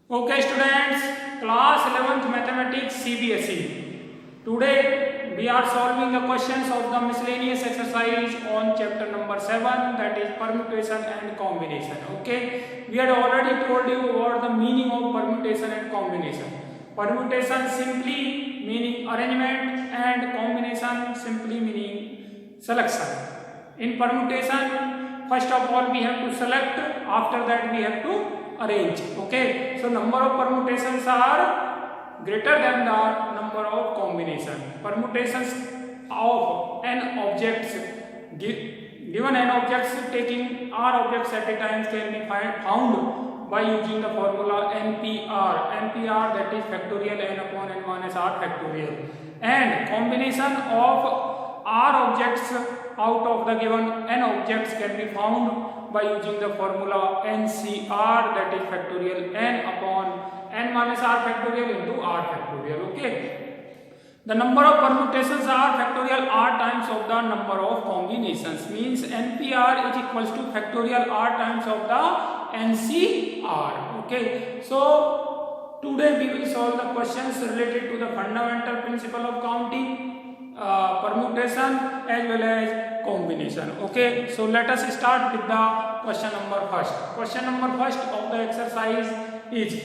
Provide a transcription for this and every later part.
Okay students, class 11th mathematics CBSE. Today we are solving the questions of the miscellaneous exercise on chapter number 7, that is permutation and combination. Okay, we had already told you about the meaning of permutation and combination. Permutation simply meaning arrangement and combination simply meaning selection. In permutation, first of all we have to select, after that we have to arrange. Okay, so number of permutations are greater than the number of combination. Permutations of n objects, given n objects, taking r objects at a time, can be found by using the formula NPR, that is factorial n upon n minus r factorial. And combination of r objects out of the given n objects can be found by using the formula NCR, that is factorial n upon n minus r factorial into r factorial. Okay, the number of permutations are factorial r times of the number of combinations, means NPR is equals to factorial r times of the NCR. Okay, so today we will solve the questions related to the fundamental principle of counting, permutation as well as combination. Okay, so let us start with the question number first. Question number first of the exercise is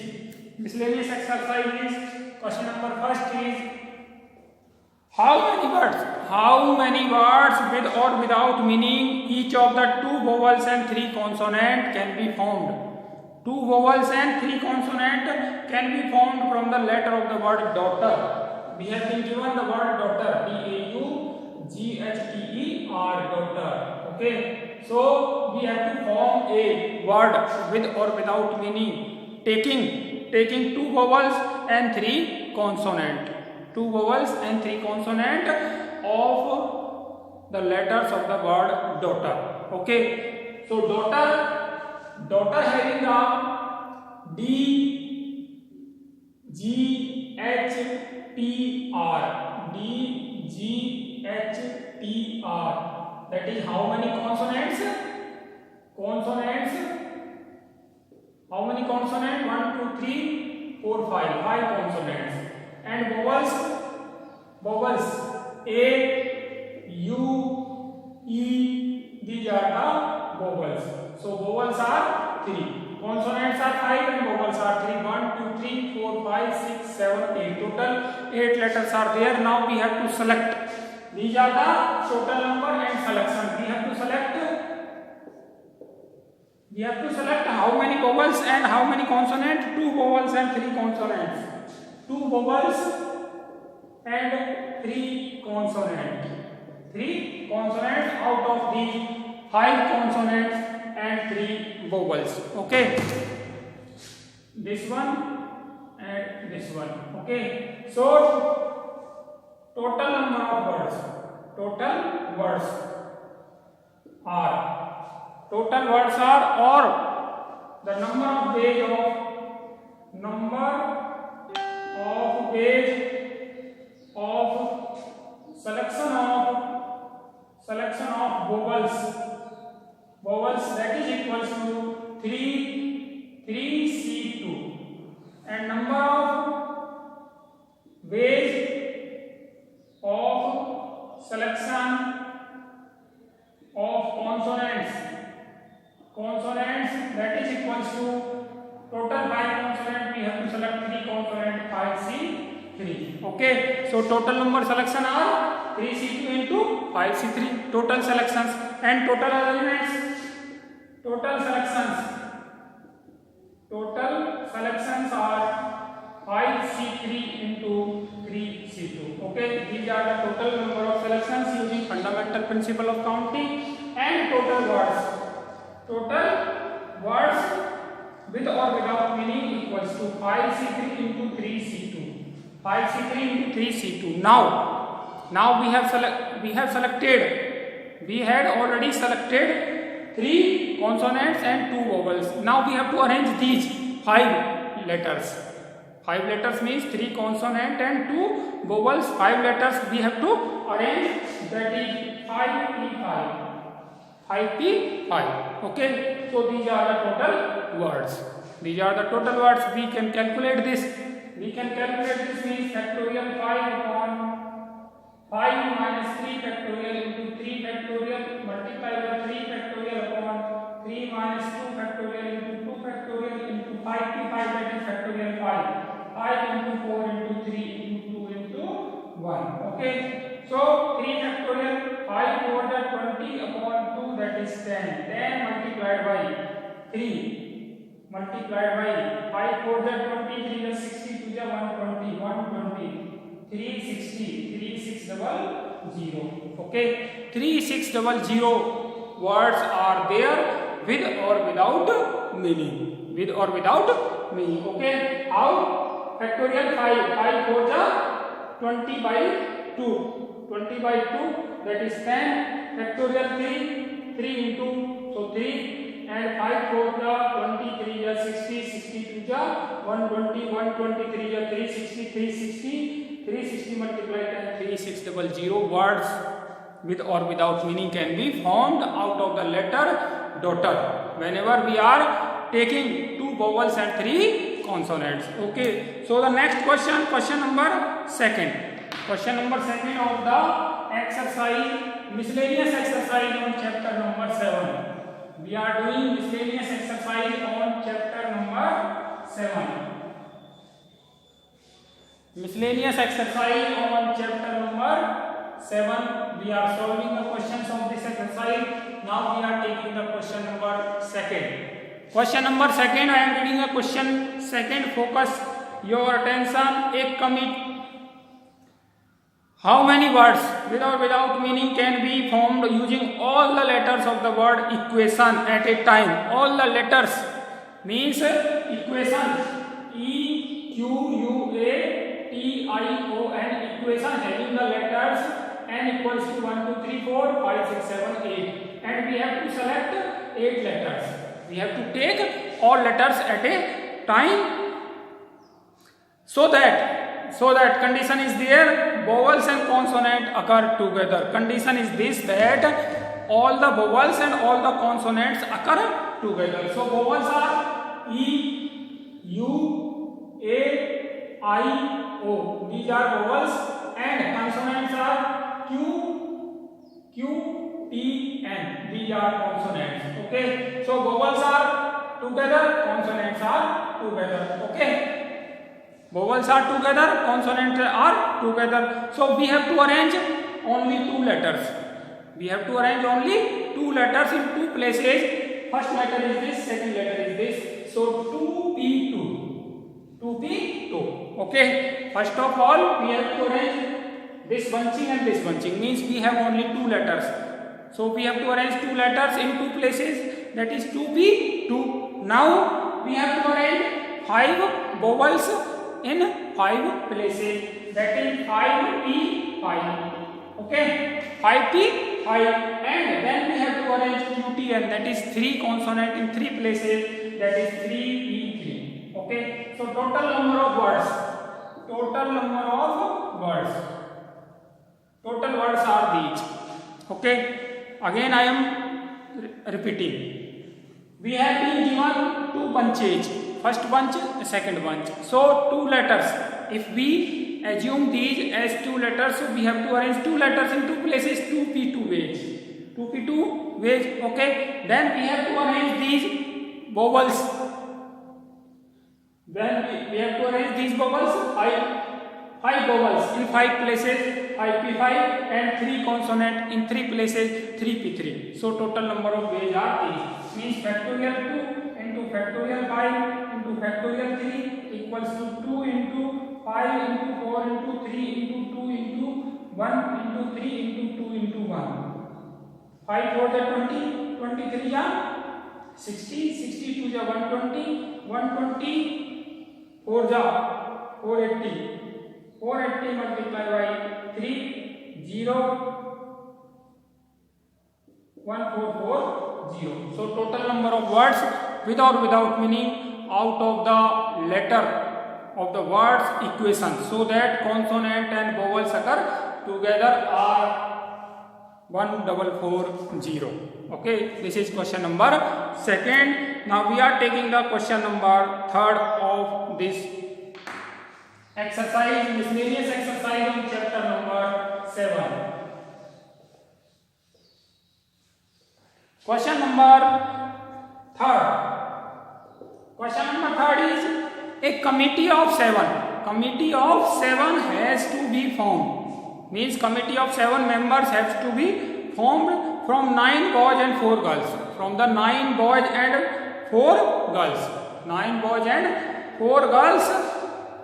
miscellaneous exercise is question number first is how many words with or without meaning each of the two vowels and three consonant can be formed. Two vowels and three consonant can be formed from the letter of the word daughter. We have been given the word daughter, D-A-U-G-H-T-E-R, daughter. Okay, so we have to form a word with or without meaning, taking two vowels and three consonant. Two vowels and three consonant of the letters of the word daughter. Okay, so daughter having the D, G, H, T, R, D, G, H, T, R. That is how many consonants? How many consonants? 1, 2, 3, 4, 5. 5 consonants. And vowels A, U, E. These are the vowels. So vowels are 3. Consonants are 5 and vowels are 3. 1, 2, 3, 4, 5, 6, 7, 8. Total 8 letters are there. Now we have to select. These are the total number and selection. We have to select how many vowels and how many consonants. 2 vowels and 3 consonants. 2 vowels and 3 consonants. 3 consonants out of these 5 consonants and 3 vowels. Okay, this one and this one. Okay, so total number of words are or the number of page of selection of vowels, that is equals to 3C2, and number of ways of selection of consonants, that is equals to total 5 consonants. We have to select 3 consonants, 5C3. Okay, so total number selection are 3C2 into 5C3. Total selections and total arrangements. Total selections are 5C3 into 3C2. Okay, these are the total number of selections using fundamental principle of counting. And total words with or without meaning equals to 5C3 into 3C2. 5C3 into 3C2. Now we had already selected 3 consonants and 2 vowels. Now we have to arrange these 5 letters. 5 letters means 3 consonant and 2 vowels. 5 letters we have to arrange, that is 5P5. Okay, So these are the total words. These are the total words. We can calculate this. We can calculate this means factorial 5 upon 5 minus 3 factorial into 3 factorial multiplied by 3 factorial upon 3 minus 2 factorial into 2 factorial into 5 to 5, that is factorial 5. 5 into 4 into 3 into 2 into 1. Okay. So 3 factorial 5 over the 20 upon 2, that is 10. 10 multiplied by 3 multiplied by 5 for the 20, 3 is 60 to the 120, 120, 360, 3600. Okay, 3600 words are there with or without meaning. With or without meaning. Okay, how? Factorial 5 for the 20 by 2, 20 by 2, that is 10. Factorial 3 into, so 3. And 5 for the 23 is 60, 60 to the 120, 123 is 360, 360 multiplied and 3600 words with or without meaning can be formed out of the letter daughter whenever we are taking 2 vowels and 3 consonants. Okay, so the next question number 2. Question number 2 of the exercise, miscellaneous exercise on chapter number 7. We are doing miscellaneous exercise on chapter number 7. Miscellaneous exercise on chapter number 7. We are solving the questions of this exercise. Now we are taking the question number 2. Question number 2, I am reading the question 2. Focus your attention. Ek commit. How many words with or without meaning can be formed using all the letters of the word equation at a time? All the letters means equation. E Q U A T I O N, equation having the letters n equals to 1 2 3 4 5 6 7 8, and we have to select 8 letters. We have to take all letters at a time, so that condition is there, vowels and consonant occur together. Condition is this, that all the vowels and all the consonants occur together. So vowels are E, U, A, I, O. These are vowels, and consonants are Q, T, N. These are consonants. Okay. So vowels are together, consonants are together. Okay. Vowels are together, consonants are together. So we have to arrange only 2 letters. We have to arrange only 2 letters in 2 places. First letter is this, second letter is this. So 2P2. 2P2. Okay. First of all, we have to arrange this bunching and this bunching. Means we have only 2 letters. So we have to arrange 2 letters in 2 places. That is 2P2. Now we have to arrange 5 vowels in 5 places, that is 5P5. Okay, 5P5, and then we have to arrange QTN, that is 3 consonant in 3 places, that is 3P3. Okay, so total number of words are these. Okay, again I am repeating. We have been given 2 bunches. First bunch, second bunch. So 2 letters. If we assume these as 2 letters, so we have to arrange 2 letters in 2 places, 2P2 ways. 2P2 ways. Okay. Then we have to arrange these vowels. Then we have to arrange these vowels. 5 vowels in 5 places, 5P5, and 3 consonant in 3 places, 3P3. So total number of ways are these. Means factorial 2 into factorial 5 into factorial 3 equals to 2 into 5 into 4 into 3 into 2 into 1 into 3 into 2 into 1. 5 for the 20, 23 are 60, 60 to the 120, 120 4 the 480, 480 multiplied by 3, 0, 1440. So total number of words with or without meaning out of the letter of the words equation, so that consonant and vowels occur together are 1440. Okay, this is question number 2nd. Now we are taking the question number 3rd of this exercise, miscellaneous exercise on chapter number 7. Question number 3rd. Question number 3rd is a committee of 7. Committee of 7 has to be formed. Means committee of 7 members has to be formed from 9 boys and 4 girls. From the 9 boys and 4 girls. 9 boys and 4 girls.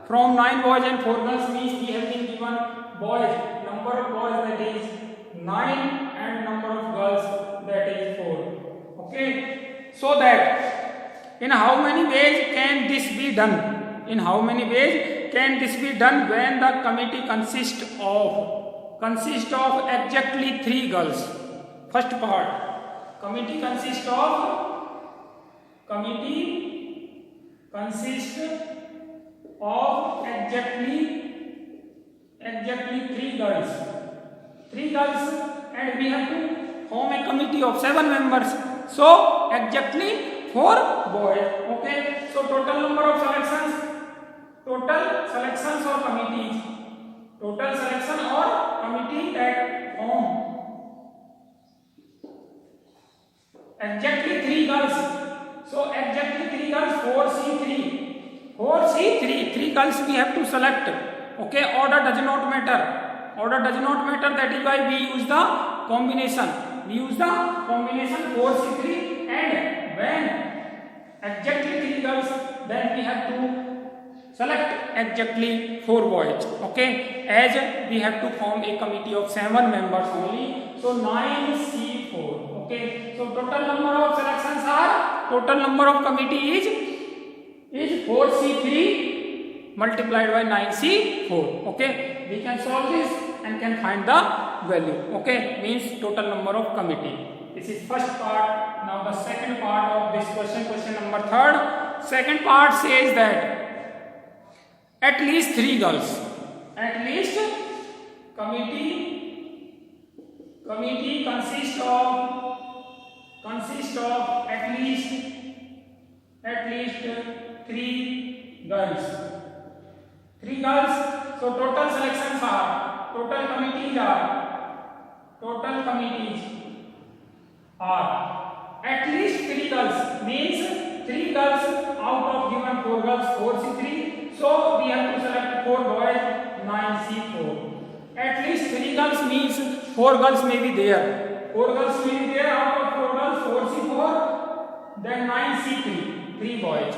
From 9 boys and 4 girls means we have been given boys, number of boys that is 9 and number of girls that is 4. Okay. So that in how many ways can this be done? In how many ways can this be done when the committee consists of exactly 3 girls? First part, committee consists of exactly 3 girls. 3 girls, and we have to form a committee of 7 members. So exactly 4 boys. Okay. So total number of selections or committees. Total selection or committee that form exactly 3 girls. So exactly 3 girls, 4C3. 3 girls we have to select. Okay, order does not matter. That is why we use the combination. 4C3, and when exactly 3 girls, then we have to select exactly 4 boys. Okay, as we have to form a committee of 7 members only. So 9C4. Okay, so total number of selections are, total number of committee is 4C3 multiplied by 9C4. Okay, we can solve this and can find the value. Okay, means total number of committee. This is first part. Now the second part of this question number 3rd. Second part says that at least 3 girls. At least committee consists of at least 3 girls. 3 girls. So total selections are, total committees are at least 3 girls, means 3 girls out of given 4 girls, 4C3. So we have to select 4 boys, 9C4. At least 3 girls means 4 girls may be there. 4 girls may be there out of 4 girls, 4C4, then 9C3, 3 boys.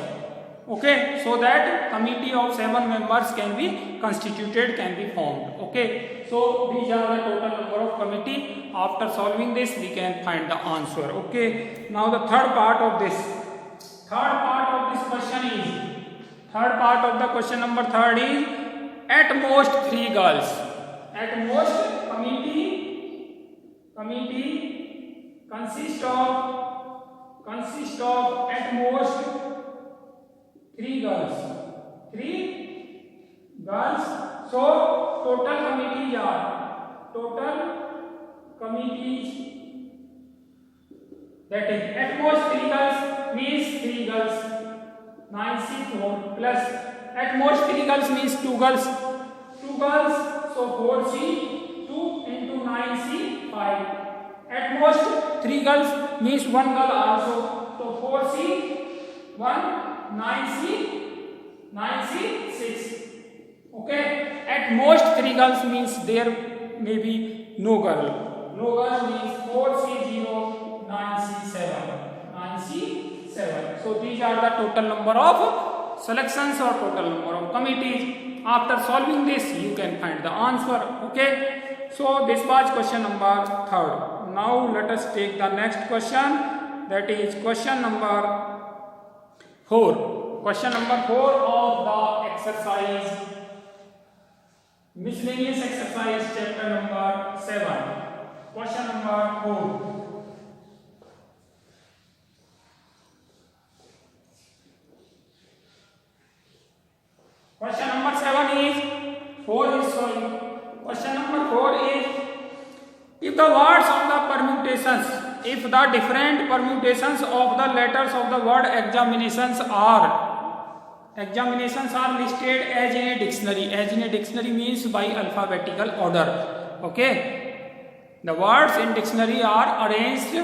Okay, so that committee of 7 members can be constituted, can be formed. Okay, so these are the total number of committee. After solving this, we can find the answer. Okay, now the third part of this question is, third part of the question number 3rd is at most 3 girls. At most committee consists of at most 3 girls. 3 girls. So total committees that is at most 3 girls means 3 girls. 9C4 plus at most 3 girls means 2 girls. 2 girls, so 4C, 2 into 9C5. At most 3 girls means 1 girl also. So 4C, 1, 9C6. Okay, at most 3 girls means there may be no girl. No girl means 4C0, 9C7. So these are the total number of selections or total number of committees. After solving this, you can find the answer. Okay, so this was question number 3rd. Now let us take the next question, that is question number 4. Question number 4 of the exercise, miscellaneous exercise, chapter number 7. Question number 4. Question number 7 is 4 is sorry. Question number 4 is if the words of the permutations if the different permutations of the letters of the word examinations are listed as in a dictionary. As in a dictionary means by alphabetical order. Okay, the words in dictionary are arranged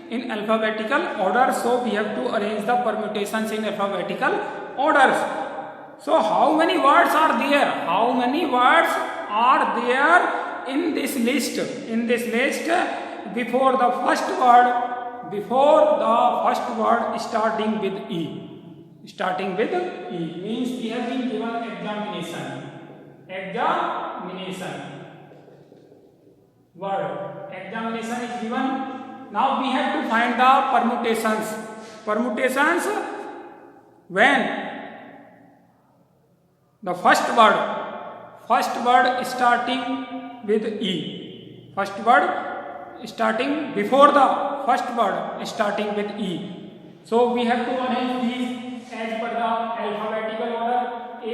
in alphabetical order, so we have to arrange the permutations in alphabetical orders. So how many words are there? How many words are there in this list? In this list, before the first word starting with E. Starting with E means we have been given examination. Examination word. Examination is given. Now we have to find the permutations. Permutations when the first word starting with E. First word starting before the first word starting with E. So we have to arrange these as per the alphabetical order. A,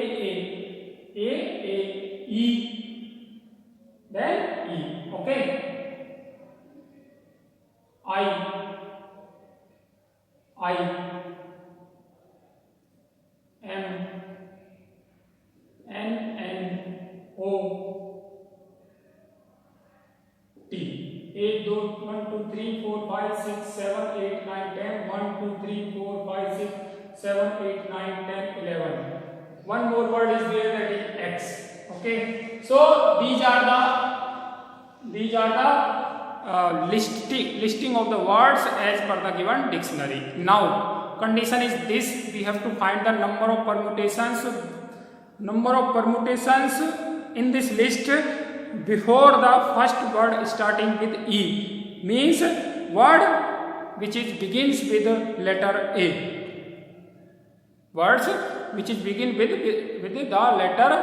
E, then E. Okay. I, M, N, O, T. 1, 2, 3, 4, 5, 6, 7, 8, 9, 10. 1, 2, 3, 4, 5, 6, 7, 8, 9, 10, 11. One more word is there, that is X. Okay. So these are the listing of the words as per the given dictionary. Now condition is this: we have to find the number of permutations. Number of permutations in this list before the first word starting with E means word which is begins with letter A. Words which is begin with the letter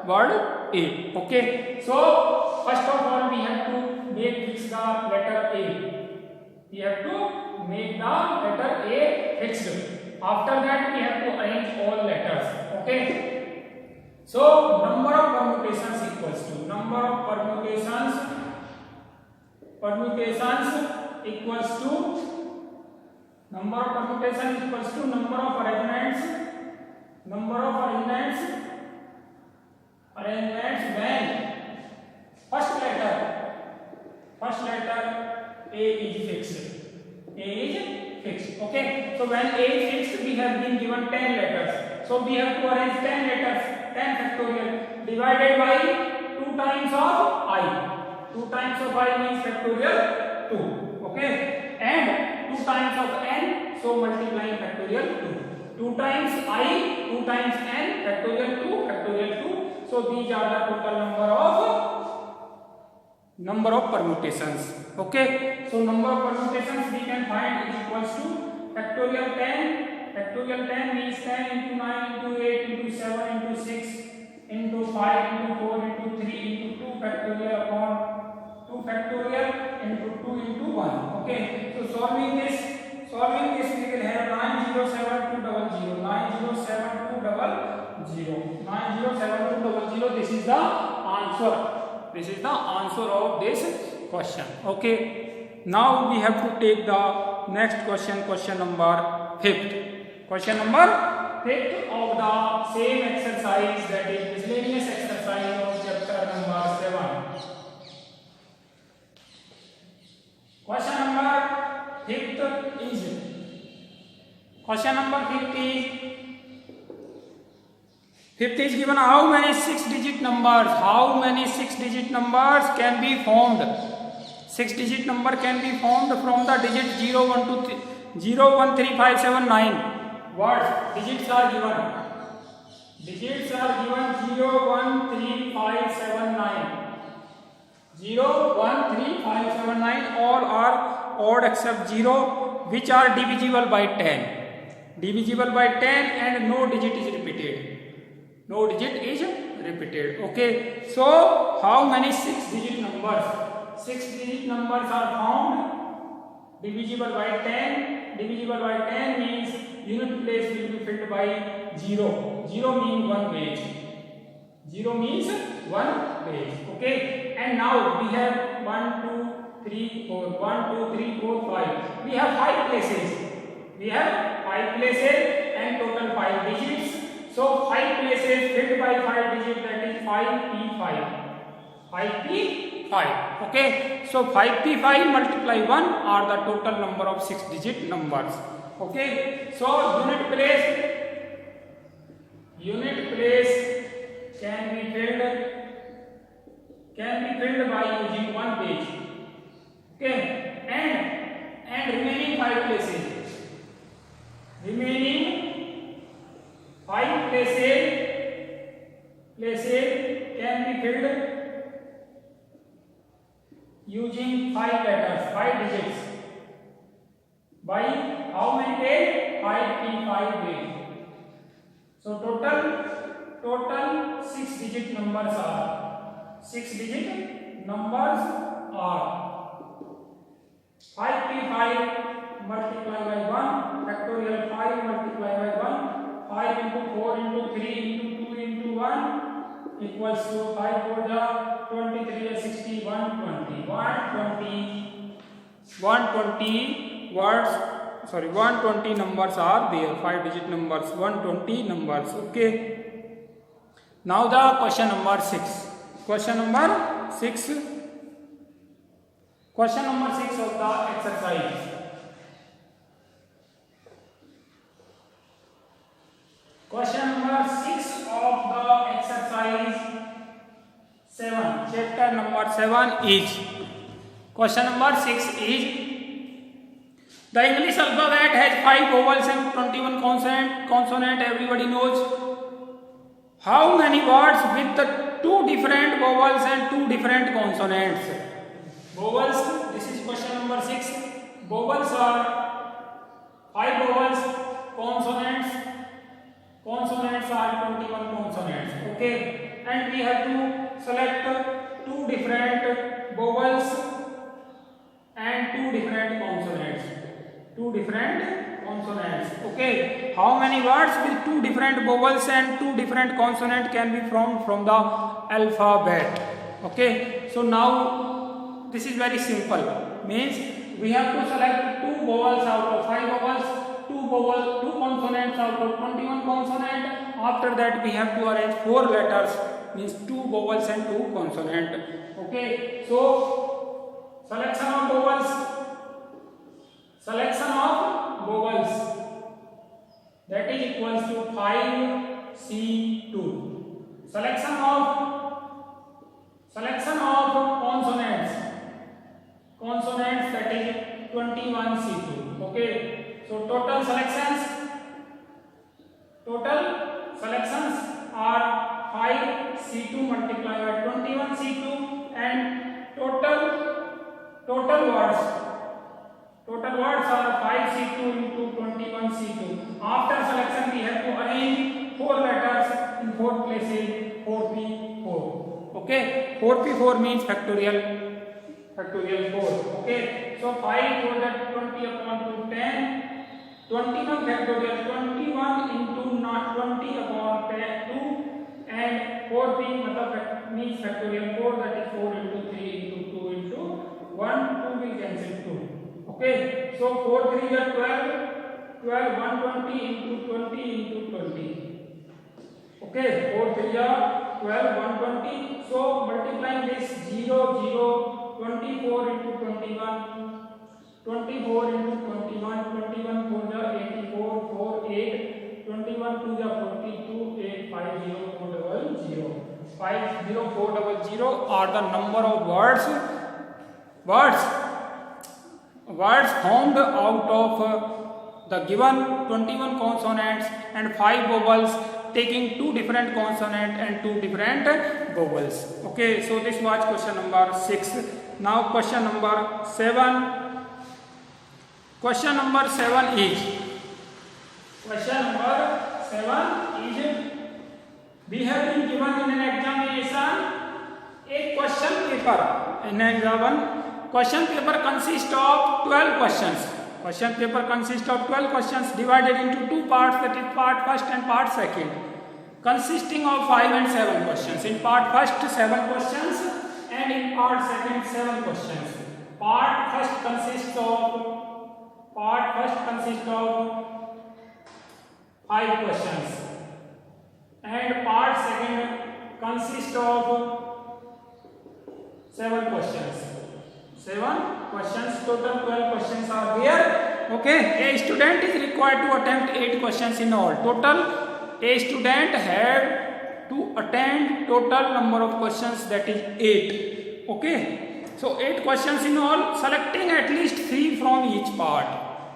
word A. Okay. So first of all we have to fix the letter A. We have to make the letter A fixed. After that we have to arrange all letters. Okay. So number of permutations equals to number of permutations equals to number of arrangements when first letter A is fixed. Okay. So when A is fixed, we have been given 10 letters. So we have to arrange 10 letters. 10 factorial divided by 2 times of I. 2 times of I means factorial 2. Okay. And 2 times of n, so multiplying factorial 2. 2 times I, 2 times n, factorial 2. So these are the total number of permutations. Okay. So number of permutations we can find is equals to factorial 10. Factorial 10 means 10 into 9 into 8 into 7 into 6 into 5 into 4 into 3 into 2 factorial upon 2 factorial into 2 into 1. Okay. So solving this we will have 907200. 907200. This is the answer. This is the answer of this question. Okay. Now we have to take the next question. Question number 5th. Question number 5th of the same exercise, that is miscellaneous exercise of chapter number 7. Question number 5th is given how many 6-digit numbers can be formed. 6-digit number can be formed from the digit 0, 1, 3, 5, 7, 9. What digits are given? 0, 1, 3, 5, 7, 9. 0, 1, 3, 5, 7, 9. All are odd except 0, which are divisible by 10. Divisible by 10 and no digit is repeated. Okay. So how many 6-digit numbers? 6-digit numbers are found divisible by 10. Divisible by 10 means unit place will be filled by 0. 0 means one page. Okay. And now we have 1, 2, 3, 4. 1, 2, 3, 4, 5. We have 5 places. We have 5 places and total 5 digits. So 5 places filled by 5 digits, that is 5p5. 5p5. Okay. So 5p5 multiply 1 are the total number of 6-digit numbers. Okay. So unit place can be filled by using one page. Okay. And remaining 5 places. Remaining 5 places can be filled using 5 letters, 5 digits. By how many ways? 5p5 ways. So total 6-digit numbers are 5p5 multiplied by 1, factorial 5 multiplied by 1, 5 into 4 into 3 into 2 into 1 equals to 5 4 ja 23 60 120 words, 120 numbers are there, 5-digit numbers, 120 numbers. Okay. Now the question number 6. Question number 6 of the exercise. Question number 6 of the exercise 7. Chapter number 7 is. Question number 6 is. The English alphabet has 5 vowels and 21 consonant. Everybody knows. How many words with the 2 different vowels and 2 different consonants? Vowels. This is question number 6. Vowels are 5 vowels. Consonants are 21 consonants. Okay. And we have to select 2 different vowels and 2 different consonants. 2 different consonants. Okay. How many words with 2 different vowels and 2 different consonants can be formed from the alphabet? Okay. So now this is very simple. Means we have to select 2 vowels out of 5 vowels, 2 consonants out of 21 consonants. After that we have to arrange 4 letters. Means 2 vowels and 2 consonants. Okay. So selection of vowels. That is equals to 5C2. Selection of consonants, that is 21C2. Okay. So total selections are 5C2 multiplied by 21C2 and total words are 5C2 into 21C2. After selection we have to arrange 4 letters in 4 places, 4p4. Okay. 4p4 means factorial 4. Okay. So 5 4 that 20 upon 2 10. 21 factorial 21 into not 20 upon 2 and 4p means factorial 4, that is 4 into 3 into 2 into 1, 2 will cancel 2. Okay. So 4 3 are 12 120 into 20 into 20. Okay. 4 3 are 12 120. So multiplying this 0 0 24 into 21. 24 into 21, 21 4 ja 84, 4 8, 21 2 ja 42, 8 50 400. 50400 are the number of words formed out of the given 21 consonants and 5 vowels, taking 2 different consonants and 2 different vowels. Okay, so this was question number 6. Now question number 7. Question number 7 is we have been given in an examination a question paper. In an exam, question paper consists of 12 questions. Question paper consists of 12 questions divided into 2 parts, that is part first and part second, consisting of 5 and 7 questions. In part first 7 questions and in part second 7 questions. Part first consists of 5 questions, and part second consists of 7 questions. 7 questions. Total 12 questions are there. Okay. A student is required to attempt 8 questions in all. Total, a student have to attend total number of questions, that is 8. Okay. So 8 questions in all, selecting at least 3 from each part.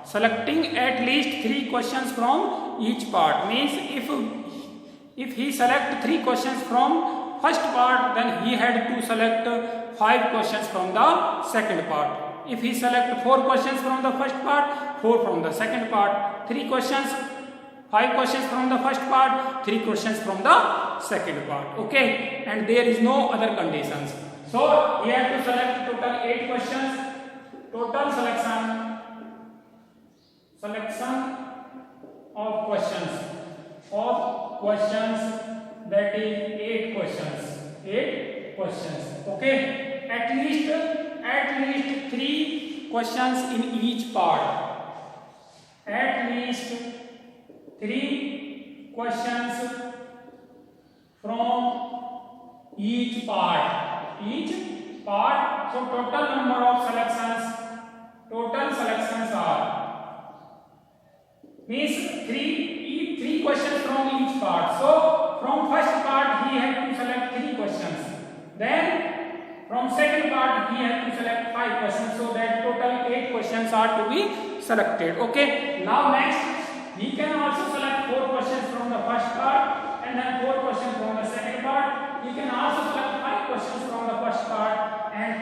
Selecting at least 3 questions from each part means if he select 3 questions from first part, then he had to select 5 questions from the second part. If he select 4 questions from the first part, 4 from the second part, 3 questions, 5 questions from the first part, 3 questions from the second part. Okay, and there is no other conditions. So he had to select total 8 questions. Total selection of questions, that is 8 questions. 8 questions. Okay, at least 3 questions in each part. At least 3 questions from each part. So total number of selections. Total selections are means 3 questions from each part. So from first part he had to select 3 questions. Then from second part he had to select 5 questions. So that total 8 questions are to be selected. Okay. Now next, he can also select 4 questions from the first part and then 4 questions from the second part. He can also select 5 questions from the first part and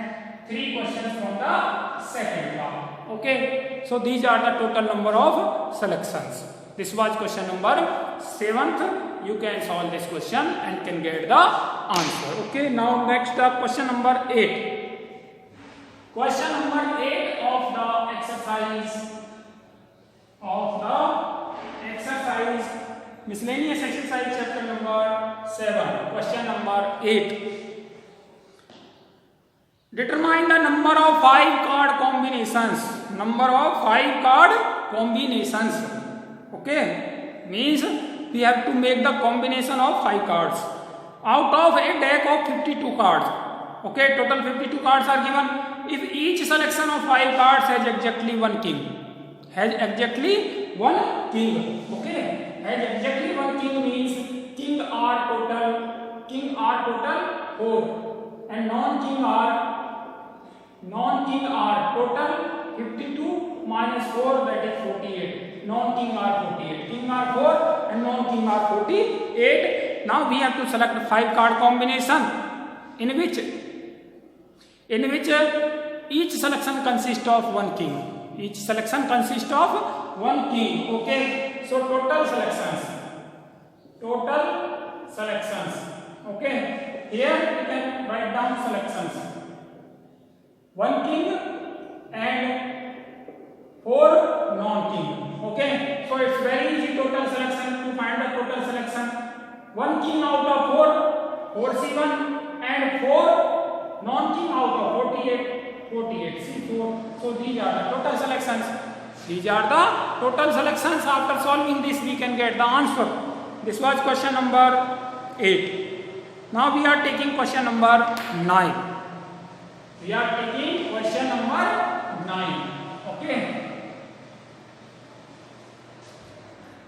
3 questions from the second part. Okay, so these are the total number of selections. This was question number 7th. You can solve this question and can get the answer. Okay, now next question number 8. Question number 8 of the exercise miscellaneous exercise chapter number 7. Question number 8. Determine the number of 5 card combinations. Number of 5 card combinations. Okay, means we have to make the combination of 5 cards out of a deck of 52 cards. Okay, total 52 cards are given. If each selection of 5 cards has exactly one king, okay, has exactly one king means king are total 4 and non-king are total 52 minus 4, that is 48. Non-king are 48. King are 4 and non-king are 48. Now we have to select 5 card combination in which each selection consists of one king. Each selection consists of one king. Okay, so total selections. Okay, here we can write down selections. 1 king and 4 non-king. Okay, so it's very easy total selection to find the total selection. 1 king out of 4 C1 and 4 non-king out of 48 C4. So these are the total selections. After solving this, we can get the answer. This was question number 8. Now we are taking question number 9. Okay.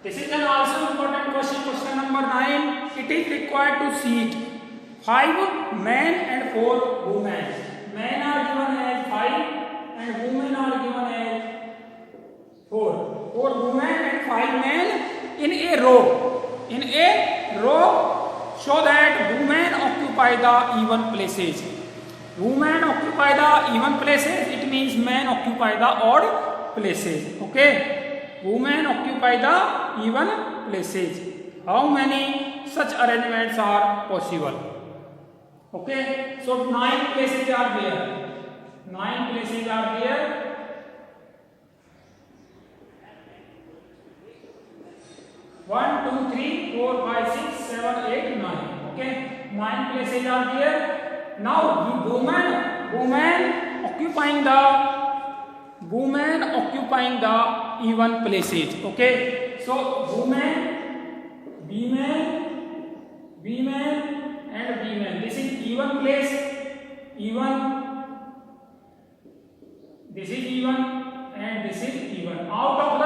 This is an also important question. Question number 9. It is required to seat 5 men and 4 women. Men are given as 5 and women are given as 4. 4 women and 5 men in a row, so that women occupy the even places. Women occupy the even places, it means men occupy the odd places. Okay, women occupy the even places. How many such arrangements are possible? Okay, so 9 places are there. 9 places are there. 1, 2, 3, 4, 5, 6, 7, 8, 9. Okay, 9 places are there. Now women occupying the even places. Okay, so women, B-man and B-man. This is even place, even. This is even and this is even. Out of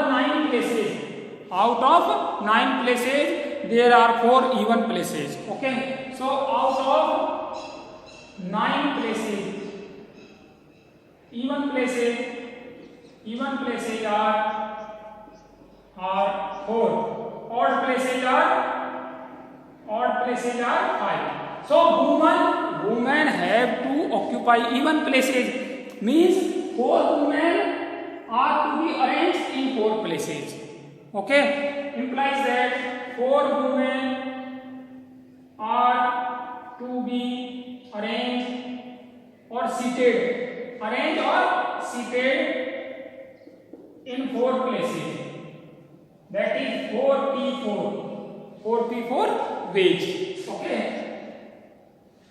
9 places, there are 4 even places. Okay, so out of 9 places, even places are 4. Odd places are 5. So women have to occupy even places. Means 4 women are to be arranged in 4 places. Okay, implies that 4 women are to be arranged or seated in 4 places. That is 4P4 wage. Okay,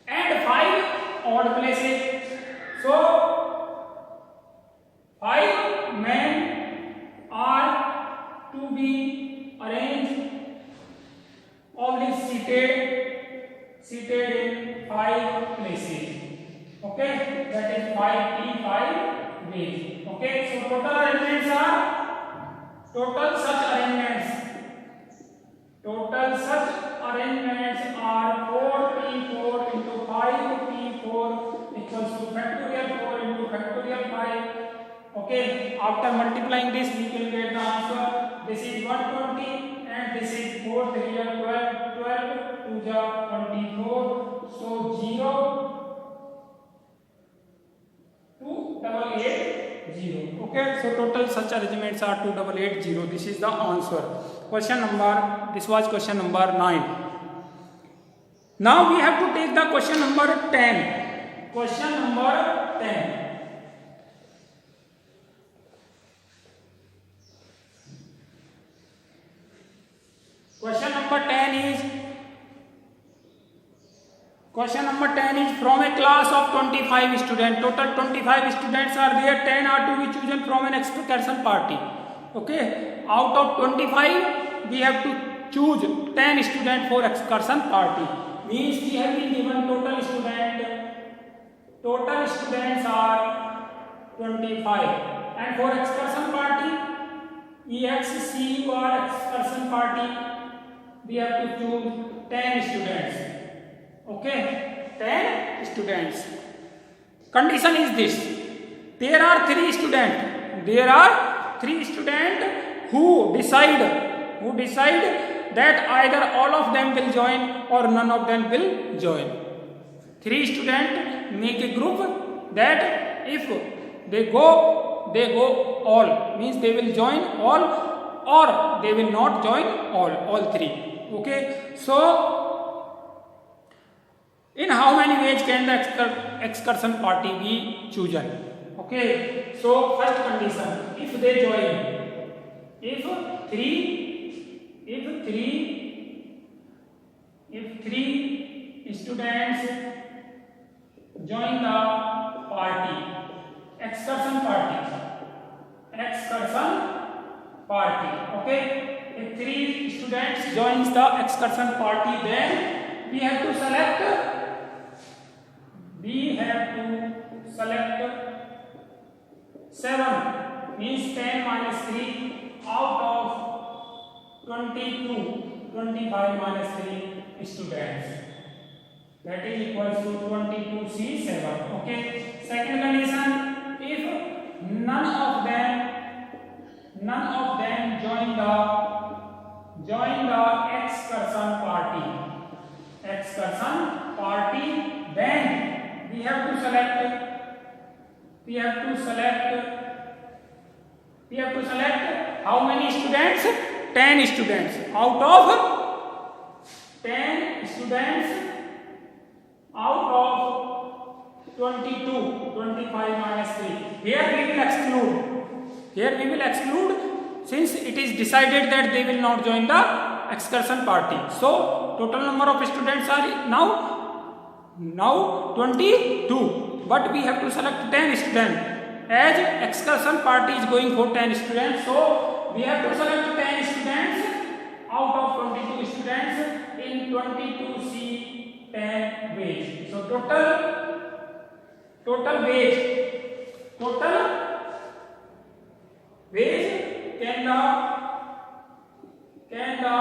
and 5 odd places. So 5 men are to be arranged or seated in 5 places. Okay, that is 5P5 wage. Okay, so total such arrangements are 4P4 into 5P4 equals to factorial 4 into factorial 5. Okay, after multiplying this we will get the answer. This is 120 and this is 4 3 12 to the 24. So 0 to 880. Okay, so total such arrangements are 2880. This is the answer. This was question number 9. Now we have to take the question number 10. Question number 10. Question number 10 is from a class of 25 students. Total 25 students are there. 10 are to be chosen from an excursion party. Okay, out of 25 we have to choose 10 students for excursion party. Means we have been given total students are 25, and for excursion party, EXCUR excursion party, we have to choose 10 students. Okay, 10 students. Condition is this: there are 3 students. Who decide that either all of them will join or none of them will join. 3 students make a group that if they go all, means they will join all or they will not join all 3. Okay, so in how many ways can the excursion party be chosen? Okay, so first condition, if they join, if three students join the party, excursion party. Okay, if 3 students joins the excursion party, then we have to select 7, means 10 minus 3 out of 25 minus 3 students. That is equals to 22C7. Okay. Second condition, if none of them join the excursion party, then we have to select how many students? 10 students. Out of 10 students out of 25 minus 3. Here we will exclude since it is decided that they will not join the excursion party. So total number of students are now 22. but we have to select 10 students. As excursion party is going for 10 students, so we have to select 10 students out of 22 students in 22C 10 batch. So total batch can the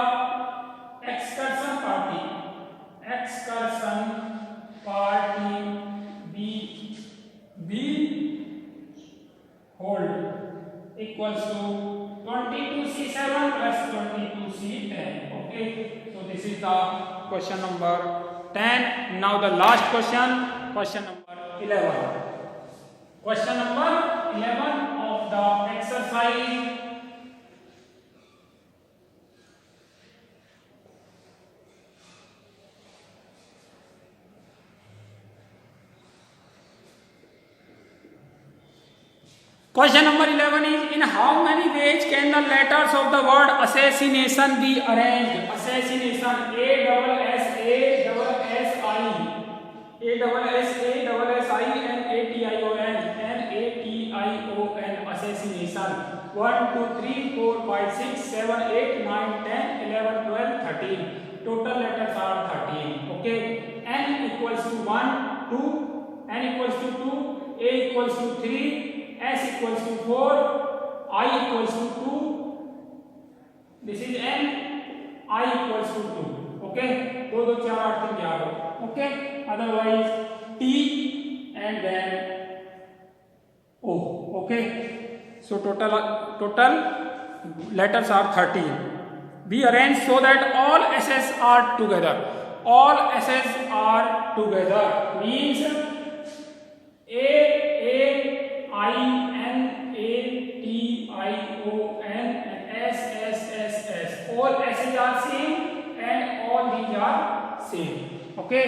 excursion party be hold equals to 22C7 plus 22C10. Okay, so this is the question number 10. Now the last question, question number 11. Question number 11 of the exercise. Question number 11 is, in how many ways can the letters of the word assassination be arranged? Assassination, assassination. 1, 2, 3, 4, 5, 6, 7, 8, 9, 10, 11, 12, 13. Total letters are 13. Okay. N equals to 1, 2, N equals to 2, A equals to 3, S equals to 4, I equals to 2. This is N, I equals to 2. Okay. 2, 2, 4, 8, 3, 11. Okay. Otherwise T and then O. Okay. So total letters are 13. Be arranged so that all S's are together. All S's are together means A I N A T I O N and S S S S. All S's are same and all these are same. Okay.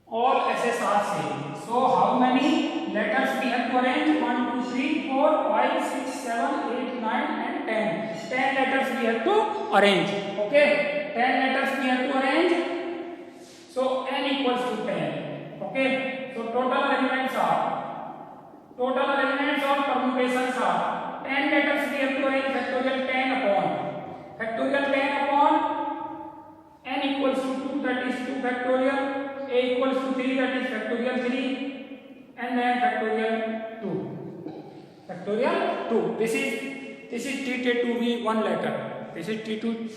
All S's are same. So how many letters we have to arrange? 1, 2, 3, 4, 5, 6, 7, 8, 9 and 10. 10 letters we have to arrange. Okay. 10 letters we have to arrange. So N equals to 10. Okay. So total elements or permutations are 10 letters we have to arrange. Factorial 10 upon N equals to 2, that is 2 factorial. A equals to 3, that is factorial 3, and then factorial 2. Factorial 2. This is treated to be one letter. This is treated.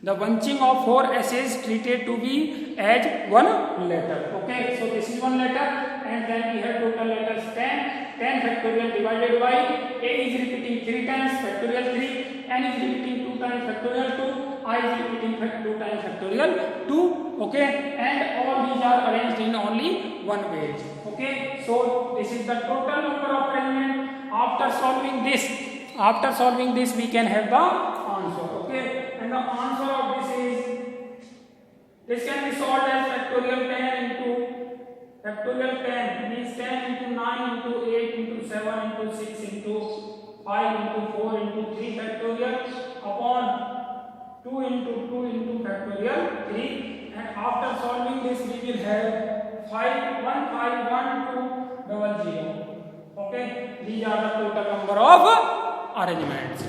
The bunching of 4 S's treated to be as one letter. Okay. So this is one letter, and then we have total letters 10. 10 factorial divided by A is repeating 3 times factorial 3, N is repeating 2 times factorial 2, I is repeating 2 times factorial 2. Okay, and all these are arranged in only one page. Okay, so this is the total number of arrangement. After solving this, we can have the answer. Okay, and the answer of this can be solved as factorial 10 into factorial 10 means 10 into 9 into 8 into 7 into 6 into 5 into 4 into 3 factorial upon 2 into 2 into factorial 3. And after solving this, we will have 5, 1, 5, 1, 2, 0. Okay, these are the total number of arrangements.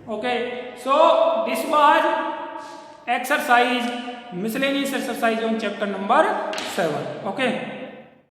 Okay, so this was exercise, miscellaneous exercise on chapter number 7. Okay.